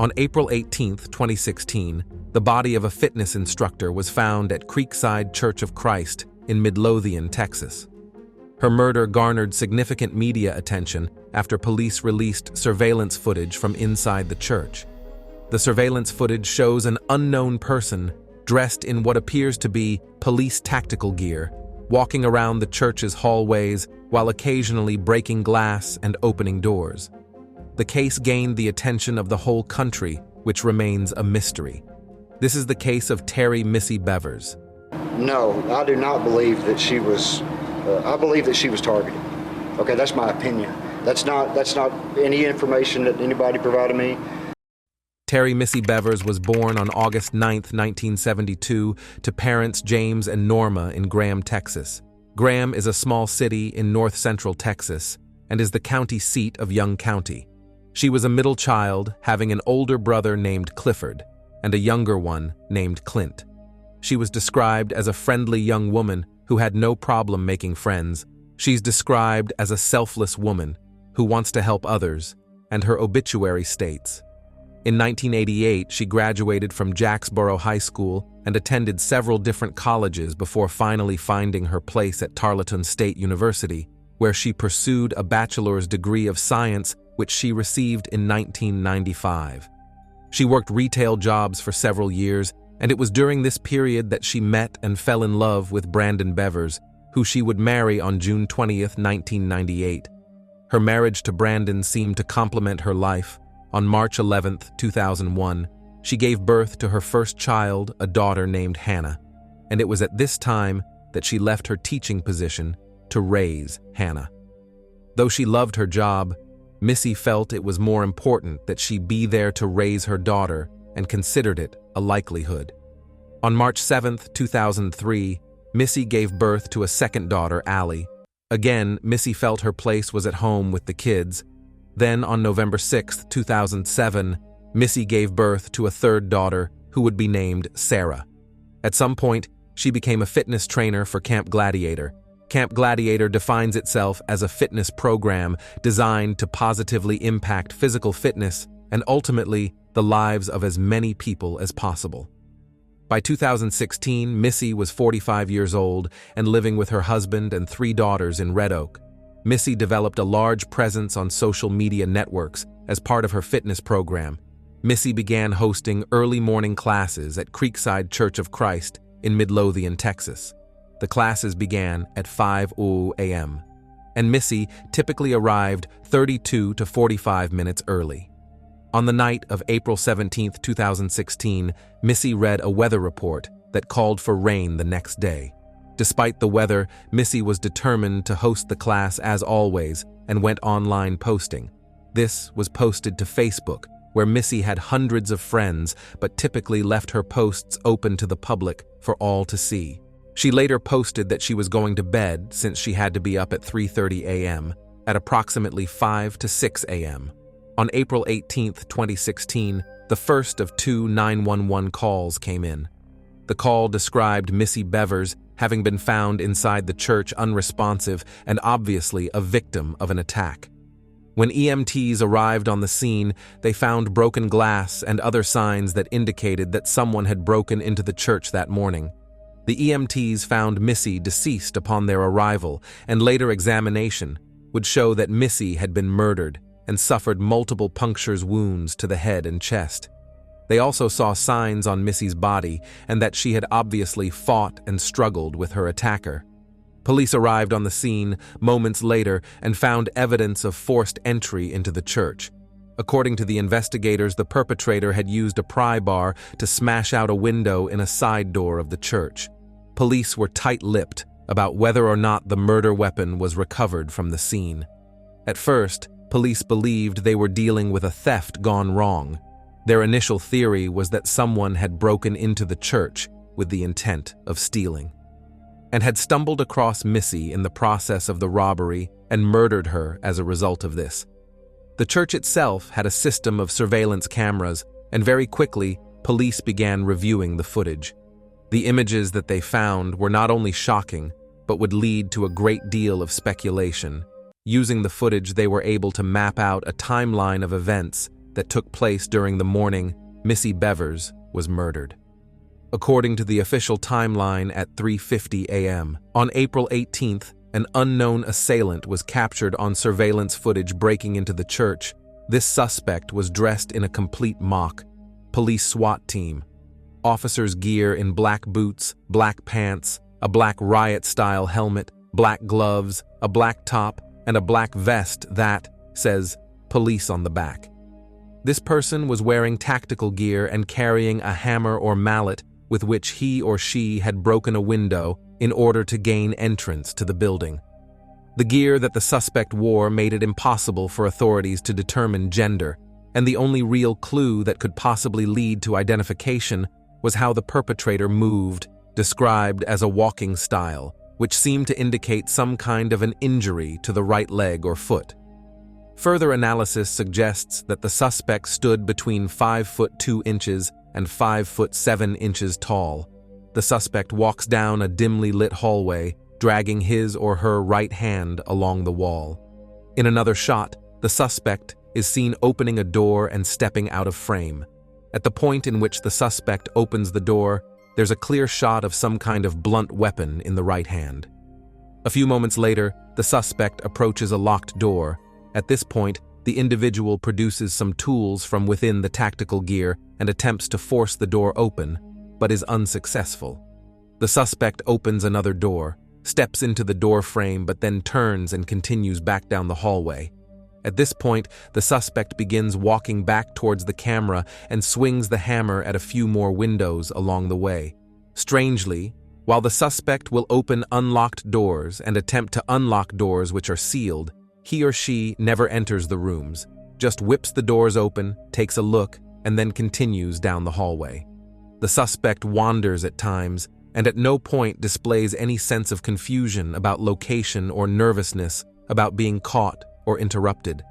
On April 18, 2016, the body of a fitness instructor was found at Creekside Church of Christ in Midlothian, Texas. Her murder garnered significant media attention after police released surveillance footage from inside the church. The surveillance footage shows an unknown person dressed in what appears to be police tactical gear, walking around the church's hallways while occasionally breaking glass and opening doors. The case gained the attention of the whole country, which remains a mystery. This is the case of Terry Missy Bevers. No, I do not believe that she was, I believe that she was targeted. Okay, that's my opinion. That's not any information that anybody provided me. Terry Missy Bevers was born on August 9, 1972, to parents James and Norma in Graham, Texas. Graham is a small city in north-central Texas and is the county seat of Young County. She was a middle child, having an older brother named Clifford and a younger one named Clint. She was described as a friendly young woman who had no problem making friends. She's described as a selfless woman who wants to help others, and her obituary states, in 1988, she graduated from Jacksboro High School and attended several different colleges before finally finding her place at Tarleton State University, where she pursued a bachelor's degree of science, which she received in 1995. She worked retail jobs for several years, and it was during this period that she met and fell in love with Brandon Bevers, who she would marry on June 20, 1998. Her marriage to Brandon seemed to complement her life. On March 11, 2001, she gave birth to her first child, a daughter named Hannah, and it was at this time that she left her teaching position to raise Hannah. Though she loved her job, Missy felt it was more important that she be there to raise her daughter and considered it a likelihood. On March 7, 2003, Missy gave birth to a second daughter, Allie. Again, Missy felt her place was at home with the kids. Then, on November 6, 2007, Missy gave birth to a third daughter who would be named Sarah. At some point, she became a fitness trainer for Camp Gladiator. Camp Gladiator defines itself as a fitness program designed to positively impact physical fitness and ultimately the lives of as many people as possible. By 2016, Missy was 45 years old and living with her husband and 3 daughters in Red Oak. Missy developed a large presence on social media networks as part of her fitness program. Missy began hosting early morning classes at Creekside Church of Christ in Midlothian, Texas. The classes began at 5 a.m., and Missy typically arrived 32 to 45 minutes early. On the night of April 17, 2016, Missy read a weather report that called for rain the next day. Despite the weather, Missy was determined to host the class as always and went online posting. This was posted to Facebook, where Missy had hundreds of friends but typically left her posts open to the public for all to see. She later posted that she was going to bed since she had to be up at 3:30 a.m. at approximately 5 to 6 a.m. On April 18, 2016, the first of 2 911 calls came in. The call described Missy Bevers having been found inside the church unresponsive and obviously a victim of an attack. When EMTs arrived on the scene, they found broken glass and other signs that indicated that someone had broken into the church that morning. The EMTs found Missy deceased upon their arrival, and later examination would show that Missy had been murdered and suffered multiple punctures wounds to the head and chest. They also saw signs on Missy's body and that she had obviously fought and struggled with her attacker. Police arrived on the scene moments later and found evidence of forced entry into the church. According to the investigators, the perpetrator had used a pry bar to smash out a window in a side door of the church. Police were tight-lipped about whether or not the murder weapon was recovered from the scene. At first, police believed they were dealing with a theft gone wrong. Their initial theory was that someone had broken into the church with the intent of stealing, and had stumbled across Missy in the process of the robbery and murdered her as a result of this. The church itself had a system of surveillance cameras, and very quickly, police began reviewing the footage. The images that they found were not only shocking, but would lead to a great deal of speculation. Using the footage, they were able to map out a timeline of events that took place during the morning Missy Bevers was murdered. According to the official timeline at 3:50 a.m., on April 18th, an unknown assailant was captured on surveillance footage breaking into the church. This suspect was dressed in a complete mock police SWAT team. Officers' gear in black boots, black pants, a black riot-style helmet, black gloves, a black top, and a black vest that says police on the back. This person was wearing tactical gear and carrying a hammer or mallet with which he or she had broken a window in order to gain entrance to the building. The gear that the suspect wore made it impossible for authorities to determine gender, and the only real clue that could possibly lead to identification was how the perpetrator moved, described as a walking style, which seemed to indicate some kind of an injury to the right leg or foot. Further analysis suggests that the suspect stood between 5 foot 2 inches and 5 foot 7 inches tall. The suspect walks down a dimly lit hallway, dragging his or her right hand along the wall. In another shot, the suspect is seen opening a door and stepping out of frame. At the point in which the suspect opens the door, there's a clear shot of some kind of blunt weapon in the right hand. A few moments later, the suspect approaches a locked door. At this point, the individual produces some tools from within the tactical gear and attempts to force the door open, but is unsuccessful. The suspect opens another door, steps into the door frame, but then turns and continues back down the hallway. At this point, the suspect begins walking back towards the camera and swings the hammer at a few more windows along the way. Strangely, while the suspect will open unlocked doors and attempt to unlock doors which are sealed, he or she never enters the rooms, just whips the doors open, takes a look, and then continues down the hallway. The suspect wanders at times, and at no point displays any sense of confusion about location or nervousness about being caught or interrupted.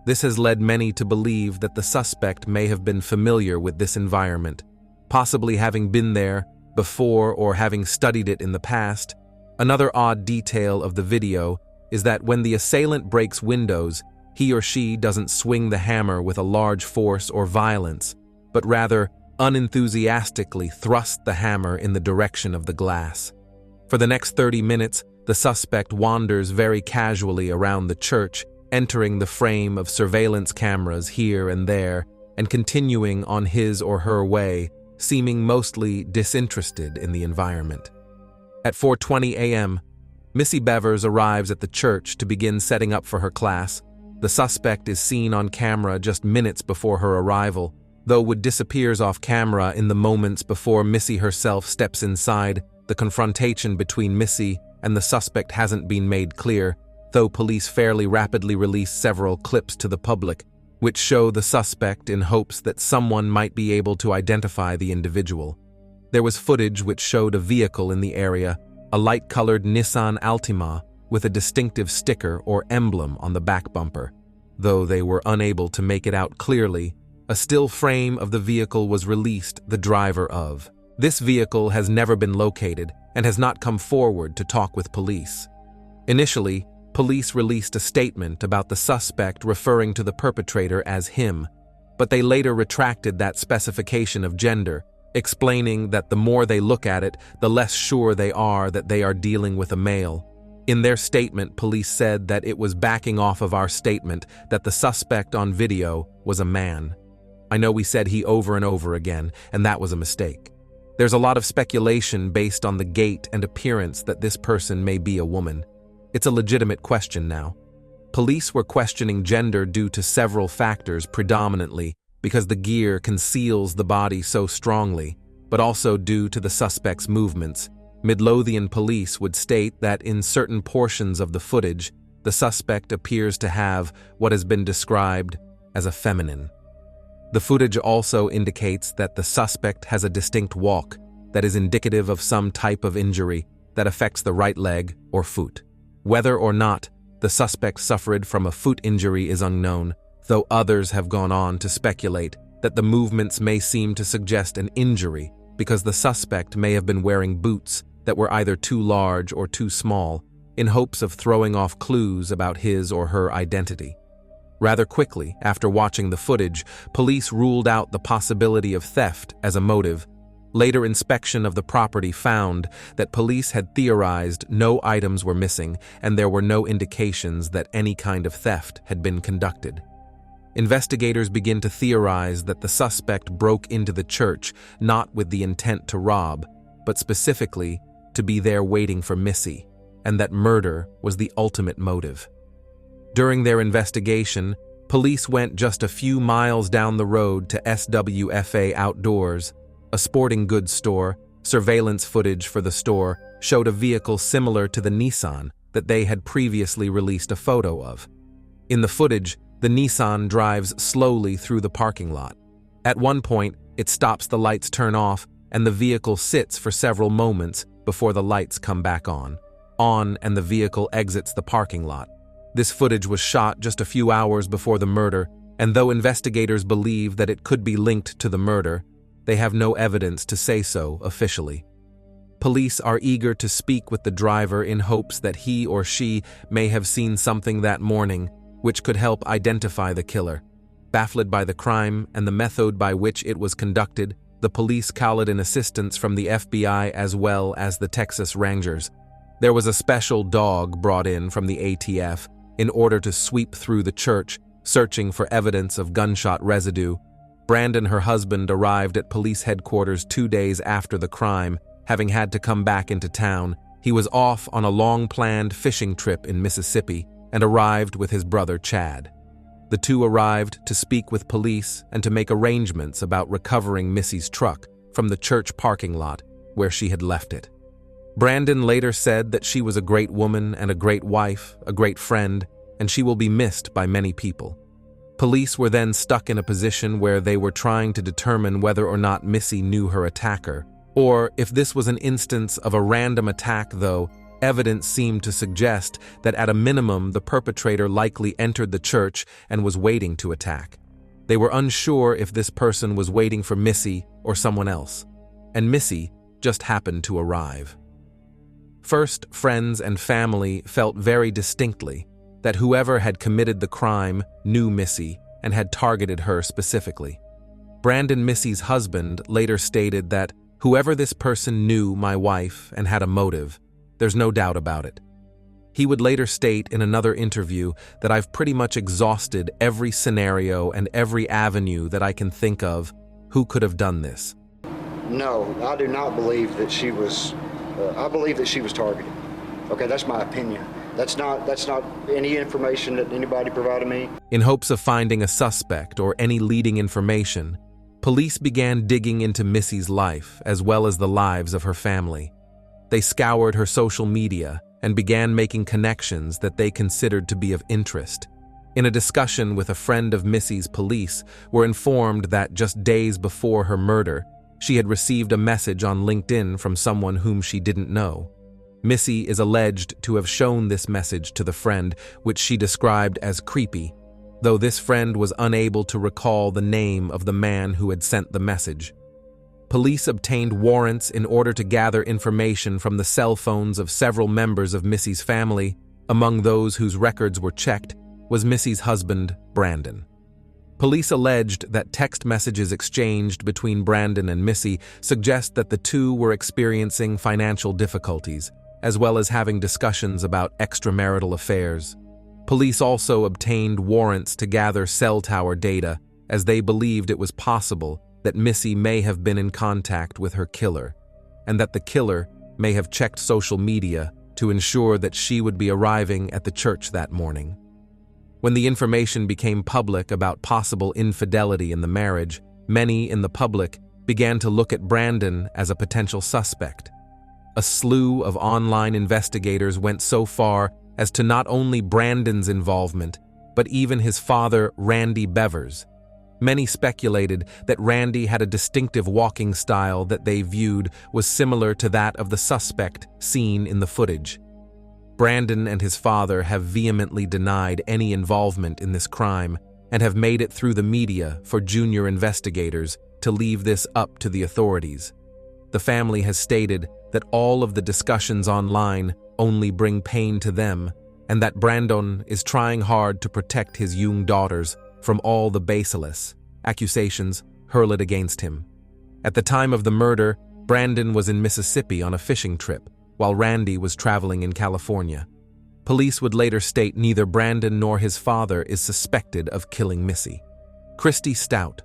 This has led many to believe that the suspect may have been familiar with this environment, possibly having been there before or having studied it in the past. Another odd detail of the video is that when the assailant breaks windows, he or she doesn't swing the hammer with a large force or violence, but rather unenthusiastically thrust the hammer in the direction of the glass. For the next 30 minutes, the suspect wanders very casually around the church, entering the frame of surveillance cameras here and there, and continuing on his or her way, seeming mostly disinterested in the environment. At 4:20 a.m., Missy Bevers arrives at the church to begin setting up for her class. The suspect is seen on camera just minutes before her arrival, though Wood disappears off camera in the moments before Missy herself steps inside. The confrontation between Missy and the suspect hasn't been made clear, though police fairly rapidly release several clips to the public, which show the suspect in hopes that someone might be able to identify the individual. There was footage which showed a vehicle in the area, a light-colored Nissan Altima with a distinctive sticker or emblem on the back bumper. Though they were unable to make it out clearly, a still frame of the vehicle was released, the driver of. This vehicle has never been located and has not come forward to talk with police. Initially, police released a statement about the suspect referring to the perpetrator as him, but they later retracted that specification of gender, explaining that the more they look at it, the less sure they are that they are dealing with a male. In their statement, police said that it was backing off of our statement that the suspect on video was a man. I know we said he over and over again, and that was a mistake. There's a lot of speculation based on the gait and appearance that this person may be a woman. It's a legitimate question now. Police were questioning gender due to several factors, predominantly because the gear conceals the body so strongly, but also due to the suspect's movements. Midlothian police would state that in certain portions of the footage, the suspect appears to have what has been described as a feminine. The footage also indicates that the suspect has a distinct walk that is indicative of some type of injury that affects the right leg or foot. Whether or not the suspect suffered from a foot injury is unknown, though others have gone on to speculate that the movements may seem to suggest an injury because the suspect may have been wearing boots that were either too large or too small, in hopes of throwing off clues about his or her identity. Rather quickly, after watching the footage, police ruled out the possibility of theft as a motive. Later inspection of the property found that police had theorized no items were missing and there were no indications that any kind of theft had been conducted. Investigators begin to theorize that the suspect broke into the church not with the intent to rob, but specifically to be there waiting for Missy, and that murder was the ultimate motive. During their investigation, police went just a few miles down the road to SWFA Outdoors, a sporting goods store. Surveillance footage for the store showed a vehicle similar to the Nissan that they had previously released a photo of. In the footage, the Nissan drives slowly through the parking lot. At one point, it stops, the lights turn off, and the vehicle sits for several moments before the lights come back on, and the vehicle exits the parking lot. This footage was shot just a few hours before the murder, and though investigators believe that it could be linked to the murder, they have no evidence to say so officially. Police are eager to speak with the driver in hopes that he or she may have seen something that morning which could help identify the killer. Baffled by the crime and the method by which it was conducted, the police called in assistance from the FBI as well as the Texas Rangers. There was a special dog brought in from the ATF in order to sweep through the church, searching for evidence of gunshot residue. Brandon, her husband, arrived at police headquarters 2 days after the crime, having had to come back into town. He was off on a long-planned fishing trip in Mississippi and arrived with his brother Chad. The two arrived to speak with police and to make arrangements about recovering Missy's truck from the church parking lot where she had left it. Brandon later said that she was a great woman and a great wife, a great friend, and she will be missed by many people. Police were then stuck in a position where they were trying to determine whether or not Missy knew her attacker, or if this was an instance of a random attack, though evidence seemed to suggest that at a minimum the perpetrator likely entered the church and was waiting to attack. They were unsure if this person was waiting for Missy or someone else, and Missy just happened to arrive. First, friends and family felt very distinctly that whoever had committed the crime knew Missy and had targeted her specifically. Brandon, Missy's husband, later stated that whoever this person knew my wife and had a motive. There's no doubt about it. He would later state in another interview that I've pretty much exhausted every scenario and every avenue that I can think of who could have done this. No, I do not believe that she was, I believe that she was targeted. Okay, that's my opinion. That's not any information that anybody provided me. In hopes of finding a suspect or any leading information, police began digging into Missy's life as well as the lives of her family. They scoured her social media and began making connections that they considered to be of interest. In a discussion with a friend of Missy's, police were informed that just days before her murder, she had received a message on LinkedIn from someone whom she didn't know. Missy is alleged to have shown this message to the friend, which she described as creepy, though this friend was unable to recall the name of the man who had sent the message. Police obtained warrants in order to gather information from the cell phones of several members of Missy's family. Among those whose records were checked was Missy's husband, Brandon. Police alleged that text messages exchanged between Brandon and Missy suggest that the two were experiencing financial difficulties, as well as having discussions about extramarital affairs. Police also obtained warrants to gather cell tower data, as they believed it was possible that Missy may have been in contact with her killer, and that the killer may have checked social media to ensure that she would be arriving at the church that morning. When the information became public about possible infidelity in the marriage, many in the public began to look at Brandon as a potential suspect. A slew of online investigators went so far as to not only Brandon's involvement, but even his father, Randy Bevers. Many speculated that Randy had a distinctive walking style that they viewed was similar to that of the suspect seen in the footage. Brandon and his father have vehemently denied any involvement in this crime and have made it through the media for junior investigators to leave this up to the authorities. The family has stated that all of the discussions online only bring pain to them and that Brandon is trying hard to protect his young daughters from all the baseless accusations hurled against him. At the time of the murder, Brandon was in Mississippi on a fishing trip, while Randy was traveling in California. Police would later state neither Brandon nor his father is suspected of killing Missy. Christy Stout,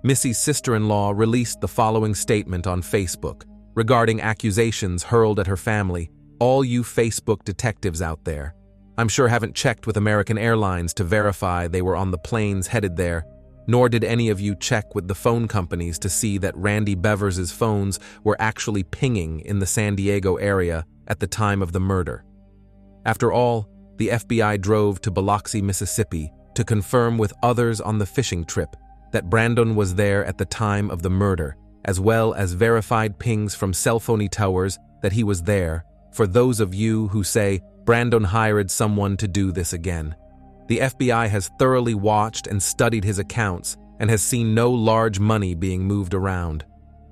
Missy's sister-in-law, released the following statement on Facebook regarding accusations hurled at her family. All you Facebook detectives out there, I'm sure haven't checked with American Airlines to verify they were on the planes headed there, nor did any of you check with the phone companies to see that Randy Bevers' phones were actually pinging in the San Diego area at the time of the murder. After all, the FBI drove to Biloxi, Mississippi to confirm with others on the fishing trip that Brandon was there at the time of the murder, as well as verified pings from cell phone towers that he was there, for those of you who say Brandon hired someone to do this again. The FBI has thoroughly watched and studied his accounts and has seen no large money being moved around.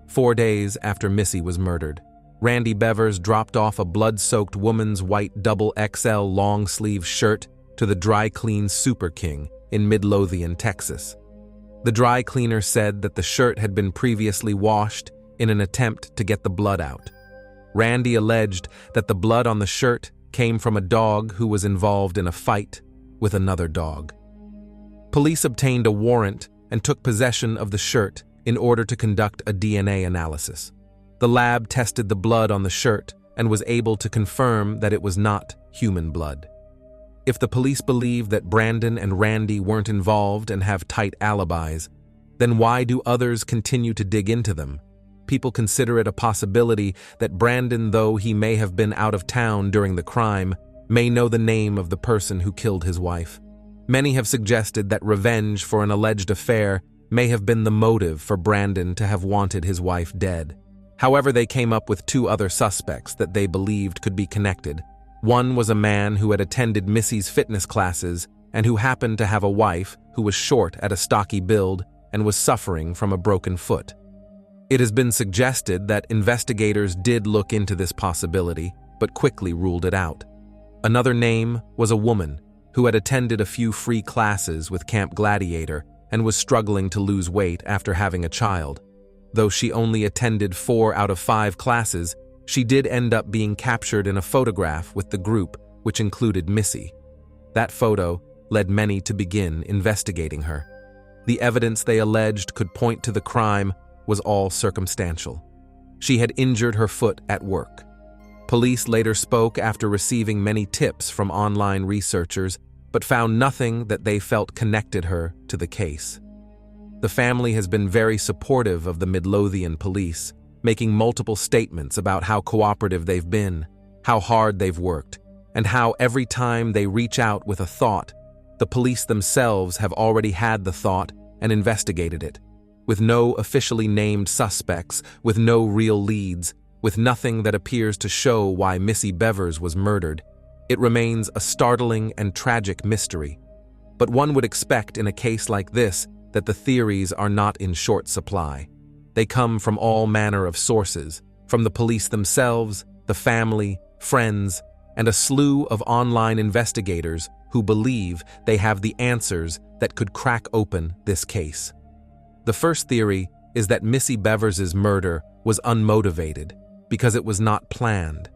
4 days after Missy was murdered, Randy Bevers dropped off a blood-soaked woman's white double XL long-sleeve shirt to the dry clean Super King in Midlothian, Texas. The dry cleaner said that the shirt had been previously washed in an attempt to get the blood out. Randy alleged that the blood on the shirt came from a dog who was involved in a fight with another dog. Police obtained a warrant and took possession of the shirt in order to conduct a DNA analysis. The lab tested the blood on the shirt and was able to confirm that it was not human blood. If the police believe that Brandon and Randy weren't involved and have tight alibis, then why do others continue to dig into them? People consider it a possibility that Brandon, though he may have been out of town during the crime, may know the name of the person who killed his wife. Many have suggested that revenge for an alleged affair may have been the motive for Brandon to have wanted his wife dead. However, they came up with 2 other suspects that they believed could be connected. One was a man who had attended Missy's fitness classes and who happened to have a wife who was short at a stocky build and was suffering from a broken foot. It has been suggested that investigators did look into this possibility, but quickly ruled it out. Another name was a woman who had attended a few free classes with Camp Gladiator and was struggling to lose weight after having a child. Though she only attended 4 out of 5 classes, she did end up being captured in a photograph with the group, which included Missy. That photo led many to begin investigating her. The evidence they alleged could point to the crime was all circumstantial. She had injured her foot at work. Police later spoke after receiving many tips from online researchers, but found nothing that they felt connected her to the case. The family has been very supportive of the Midlothian police, making multiple statements about how cooperative they've been, how hard they've worked, and how every time they reach out with a thought, the police themselves have already had the thought and investigated it. With no officially named suspects, with no real leads, with nothing that appears to show why Missy Bevers was murdered, it remains a startling and tragic mystery. But one would expect in a case like this that the theories are not in short supply. They come from all manner of sources, from the police themselves, the family, friends, and a slew of online investigators who believe they have the answers that could crack open this case. The first theory is that Missy Bevers' murder was unmotivated because it was not planned.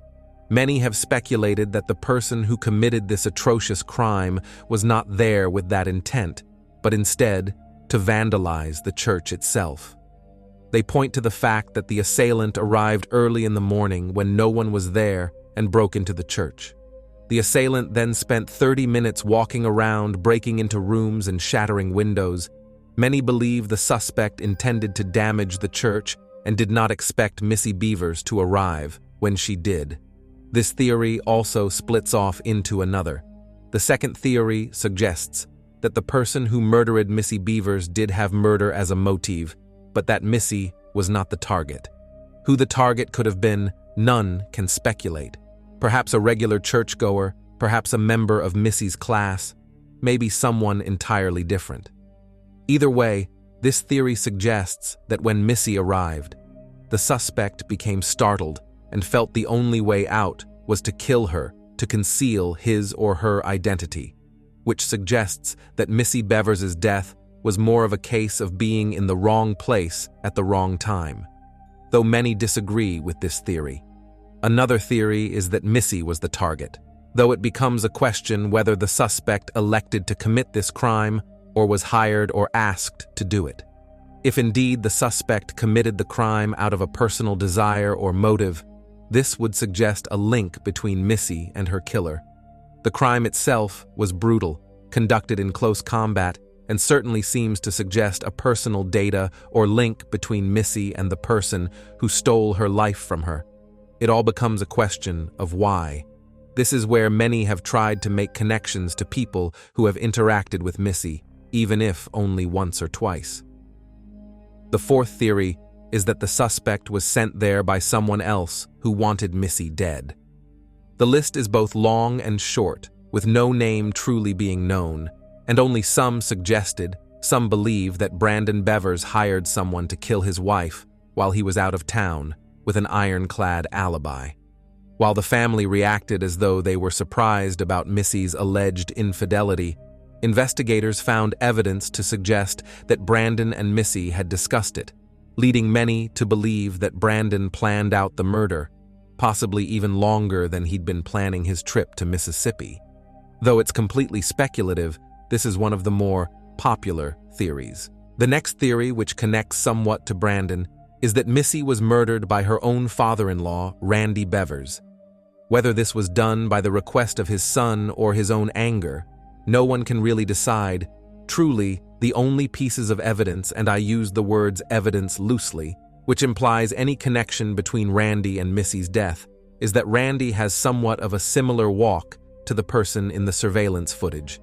Many have speculated that the person who committed this atrocious crime was not there with that intent, but instead to vandalize the church itself. They point to the fact that the assailant arrived early in the morning when no one was there and broke into the church. The assailant then spent 30 minutes walking around, breaking into rooms and shattering windows. Many believe the suspect intended to damage the church and did not expect Missy Bevers to arrive when she did. This theory also splits off into another. The second theory suggests that the person who murdered Missy Bevers did have murder as a motive, but that Missy was not the target. Who the target could have been, none can speculate. Perhaps a regular churchgoer, perhaps a member of Missy's class, maybe someone entirely different. Either way, this theory suggests that when Missy arrived, the suspect became startled and felt the only way out was to kill her to to conceal his or her identity, which suggests that Missy Bevers' death was more of a case of being in the wrong place at the wrong time, though many disagree with this theory. Another theory is that Missy was the target, though it becomes a question whether the suspect elected to commit this crime or was hired or asked to do it. If indeed the suspect committed the crime out of a personal desire or motive, this would suggest a link between Missy and her killer. The crime itself was brutal, conducted in close combat, and certainly seems to suggest a personal data or link between Missy and the person who stole her life from her. It all becomes a question of why. This is where many have tried to make connections to people who have interacted with Missy, even if only once or twice. The fourth theory is that the suspect was sent there by someone else who wanted Missy dead. The list is both long and short, with no name truly being known, and only some suggested, some believe that Brandon Bevers hired someone to kill his wife while he was out of town, with an ironclad alibi. While the family reacted as though they were surprised about Missy's alleged infidelity, investigators found evidence to suggest that Brandon and Missy had discussed it, leading many to believe that Brandon planned out the murder, possibly even longer than he'd been planning his trip to Mississippi. Though it's completely speculative, this is one of the more popular theories. The next theory, which connects somewhat to Brandon, is that Missy was murdered by her own father-in-law, Randy Bevers. Whether this was done by the request of his son or his own anger, no one can really decide. Truly, the only pieces of evidence, and I use the words evidence loosely, which implies any connection between Randy and Missy's death, is that Randy has somewhat of a similar walk to the person in the surveillance footage.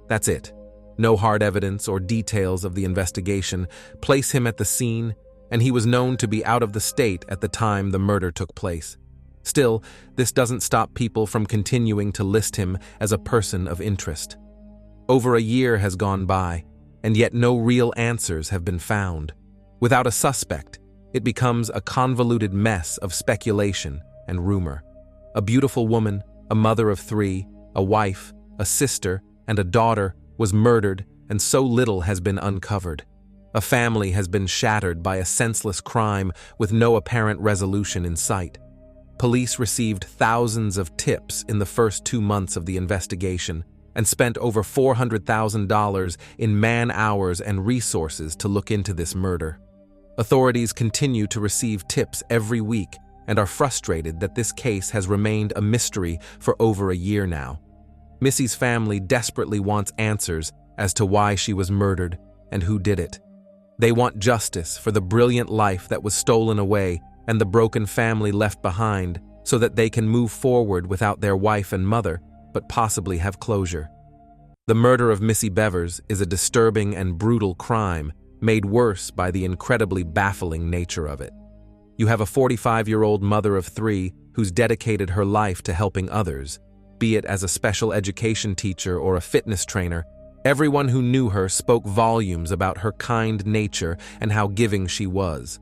That's it. No hard evidence or details of the investigation place him at the scene, and he was known to be out of the state at the time the murder took place. Still, this doesn't stop people from continuing to list him as a person of interest. Over a year has gone by, and yet no real answers have been found. Without a suspect, it becomes a convoluted mess of speculation and rumor. A beautiful woman, a mother of 3, a wife, a sister, and a daughter was murdered, and so little has been uncovered. A family has been shattered by a senseless crime with no apparent resolution in sight. Police received thousands of tips in the first 2 months of the investigation and spent over $400,000 in man-hours and resources to look into this murder. Authorities continue to receive tips every week and are frustrated that this case has remained a mystery for over a year now. Missy's family desperately wants answers as to why she was murdered and who did it. They want justice for the brilliant life that was stolen away and the broken family left behind, so that they can move forward without their wife and mother, but possibly have closure. The murder of Missy Bevers is a disturbing and brutal crime, made worse by the incredibly baffling nature of it. You have a 45-year-old mother of 3 who's dedicated her life to helping others, be it as a special education teacher or a fitness trainer. Everyone who knew her spoke volumes about her kind nature and how giving she was.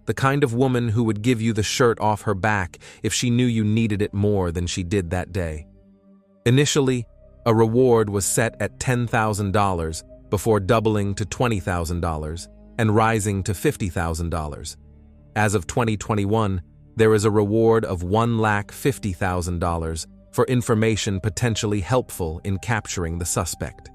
The kind of woman who would give you the shirt off her back if she knew you needed it more than she did that day. Initially, a reward was set at $10,000 before doubling to $20,000 and rising to $50,000. As of 2021, there is a reward of $1,50,000 for information potentially helpful in capturing the suspect.